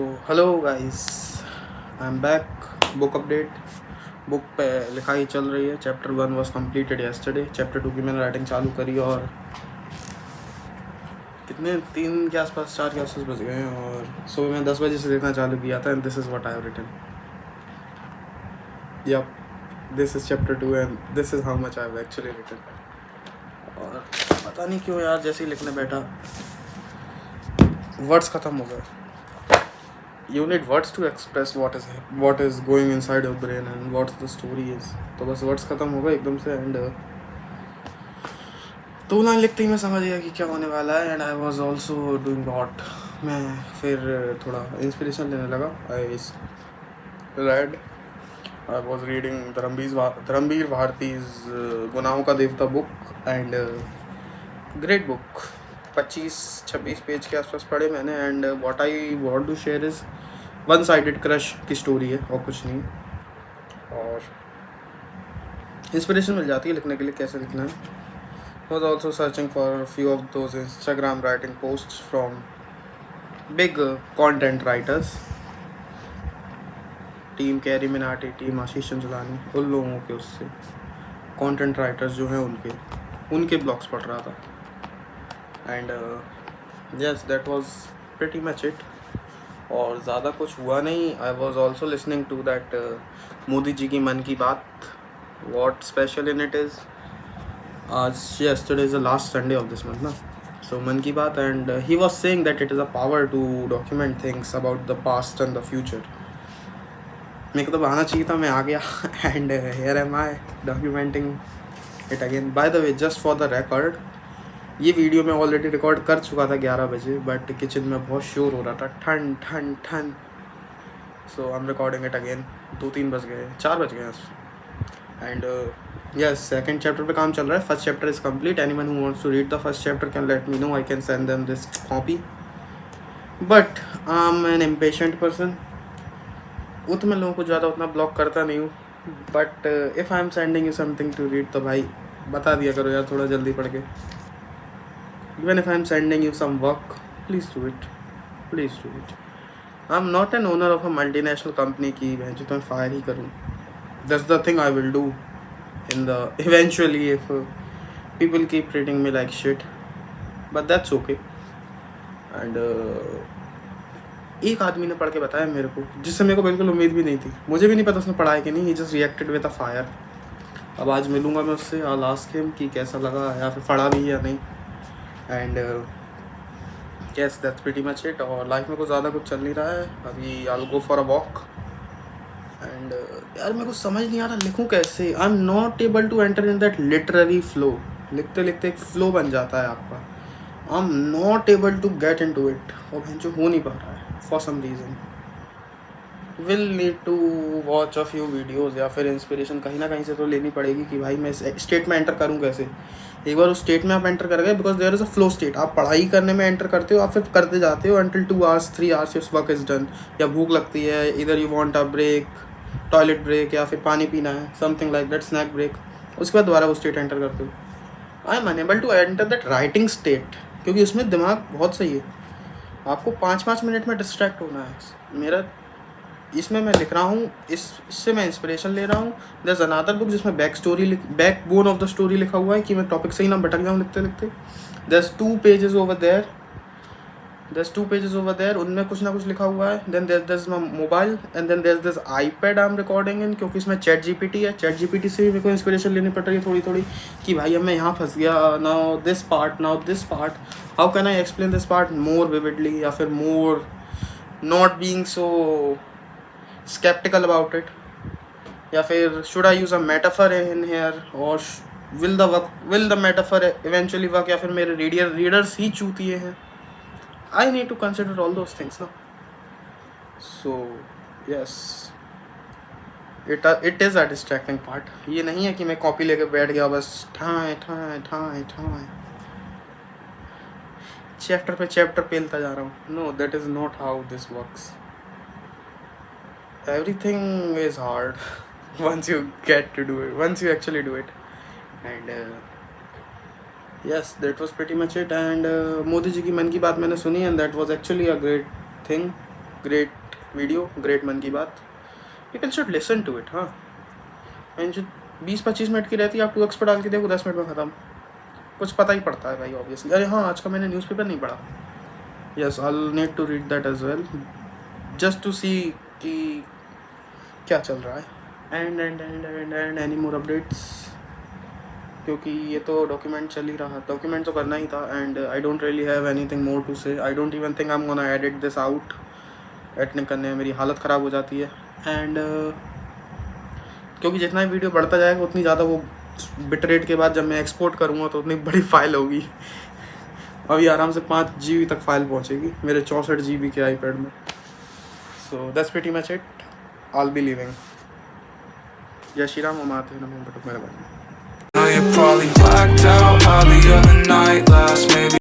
Hello guys, I am back. Book update. Book पे लिखाई चल रही है। Chapter 1 was completed yesterday. Chapter 2 की मैंने राइटिंग चालू करी और कितने 3 के आसपास 4 के आसपास बज गए हैं और सुबह मैं 10 बजे से लिखना चालू किया था। And this is what I have written. Yup, this is chapter 2 and this is how much I have actually written. और पता नहीं क्यों यार, जैसे ही लिखने बैठा वर्ड्स ख़त्म हो गए। You need words to express what is going inside your brain and what the story is. तो बस वर्ड्स ख़त्म हो गए एकदम से। एंड 2 लाइन लिखते ही मैं समझ गया कि क्या होने वाला है। And I was also doing lot. मैं फिर थोड़ा इंस्पिरेशन लेने लगा। I was reading Dharmaveer Bharati's गुनाहों का देवता book. And great book. 25-26 page के आसपास पढ़े मैंने। And what I want to share is one sided crush की स्टोरी है और कुछ नहीं। और इंस्पिरेशन मिल जाती है लिखने के लिए, कैसे लिखना है। was also searching for a few of those Instagram writing posts from big content writers, team Carry Minati, team Ashish Chanchlani, उन लोगों के उससे कंटेंट राइटर्स जो हैं उनके ब्लॉग्स पढ़ रहा था। And yes, that was pretty much it. और ज़्यादा कुछ हुआ नहीं। I was also listening to that Modi ji की मन की Baat. What special in it is, आज yesterday is the last Sunday of this month ना, so मन की बात। and he was saying that it is a power to document things about the past and the future. मेरे को तो आना चाहिए था, मैं आ गया and here am I documenting it again. By the way, just for the record, ये video मैं ऑलरेडी रिकॉर्ड कर चुका था 11 बजे, बट किचन में बहुत शोर हो रहा था, ठंड ठंड ठंड। So I am recording it again. 2-3 बज गए, 4 बज गए। एंड यस, सेकंड चैप्टर पे काम चल रहा है। First chapter is complete. Anyone who wants to read the first chapter can let me know, I can send them this copy. But I am an impatient person. वो तो मैं लोगों को ज़्यादा उतना ब्लॉक करता नहीं हूँ, but if I am sending you something to read तो भाई बता दिया करो यार, थोड़ा जल्दी पढ़ के। Even if I am sending you some work, please do it, please do it. I am not an owner of a multinational company की बहन जो तुम्हें फायर ही करूँ। That's the thing I will do in the eventually if people keep treating me like shit, but that's okay. And एक आदमी ने पढ़ के बताया मेरे को, जिससे मेरे को बिल्कुल उम्मीद भी नहीं थी। मुझे भी नहीं पता उसने पढ़ा है कि नहीं। He just reacted with a fire. अब आज मिलूंगा मैं उससे, I'll ask him कि कैसा लगा या फिर पढ़ा भी या नहीं। And yes, that's pretty much it. और लाइफ में कुछ ज़्यादा कुछ चल नहीं रहा है अभी। I'll go for a walk. And यार मेरे को समझ नहीं आ रहा लिखूँ कैसे। I am not able to enter in that literary flow. लिखते लिखते एक फ्लो बन जाता है आपका। I am not able to get in to it, और जो हो नहीं पा रहा है for some reason. Will need to watch a few videos, या फिर इंस्पिरेशन कहीं ना कहीं से तो लेनी पड़ेगी कि भाई मैं स्टेट में एंटर करूँ कैसे। एक बार उस स्टेट में आप एंटर कर गए, because there is a flow state. आप पढ़ाई करने में एंटर करते हो, आप फिर करते जाते हो until 2 hours 3 hours your work is done. या भूख लगती है, either you want a break, toilet break, या फिर पानी पीना है, something like that, snack break. उसके बाद दोबारा वो स्टेट एंटर करते हो। I am unable to enter that writing state, क्योंकि उसमें दिमाग बहुत सही है। आपको 5-5 मिनट में डिस्ट्रैक्ट होना है। मेरा इसमें मैं लिख रहा हूँ, इससे मैं इंस्पिरेशन ले रहा हूँ। दस अनादर बुक जिसमें back bone of the story लिखा हुआ है कि मैं टॉपिक से ही ना भटक जाऊँ लिखते लिखते। दस 2 pages over there, उनमें कुछ ना कुछ लिखा हुआ है। Then there's my mobile and then there's this iPad I'm recording in, क्योंकि इसमें चैट जीपीटी है। चैट जीपीटी से भी मेरे को इंस्पिरेशन लेनी पड़ रही है थोड़ी थोड़ी, कि भाई अब मैं यहाँ फंस गया। Now this part, how can I explain this part more vividly, या फिर more not being so skeptical about it, या फिर should I use a metaphor in here, or will the metaphor eventually work, या फिर मेरे readers ही चूतिए हैं। I need to consider all those things now. So yes, it is a distracting part. ये नहीं है कि मैं कॉपी लेके बैठ गया बस ठाए ठाए ठाए ठाए चैप्टर पे चैप्टर पेलता जा रहा हूँ। No, that is not how this works. Everything is hard once you get to do it, once you actually do it. And yes, that was pretty much it. And Modi ji की मन की बात मैंने सुनी, and that was actually a great thing. Great video, great मन की बात, people should listen to it. हाँ, and जो 20-25 मिनट की रहती है, आप 2x पर डाल के देखो 10 मिनट में ख़त्म, कुछ पता ही पड़ता है भाई ऑब्वियसली। अरे हाँ, आज का मैंने न्यूज़पेपर नहीं पढ़ा। Yes, I need to read that as well, just to see कि क्या चल रहा है। एंड एनी मोर अपडेट्स, क्योंकि ये तो डॉक्यूमेंट चल ही रहा, डॉक्यूमेंट तो करना ही था। And I don't really have anything more to say. I don't even think I am gonna edit this out. Editing करने में मेरी हालत ख़राब हो जाती है। एंड क्योंकि जितना ही वीडियो बढ़ता जाएगा उतनी ज़्यादा वो बिट रेट के बाद जब मैं एक्सपोर्ट करूँगा तो उतनी बड़ी फाइल होगी। अभी आराम से 5 GB तक फाइल पहुँचेगी मेरे 64 GB के आईपैड में। So that's pretty much it, I will be leaving. जय श्री राम, हम आते हैं नमो बटुक मेरे भाई। Now you're probably blacked out how the other night last, maybe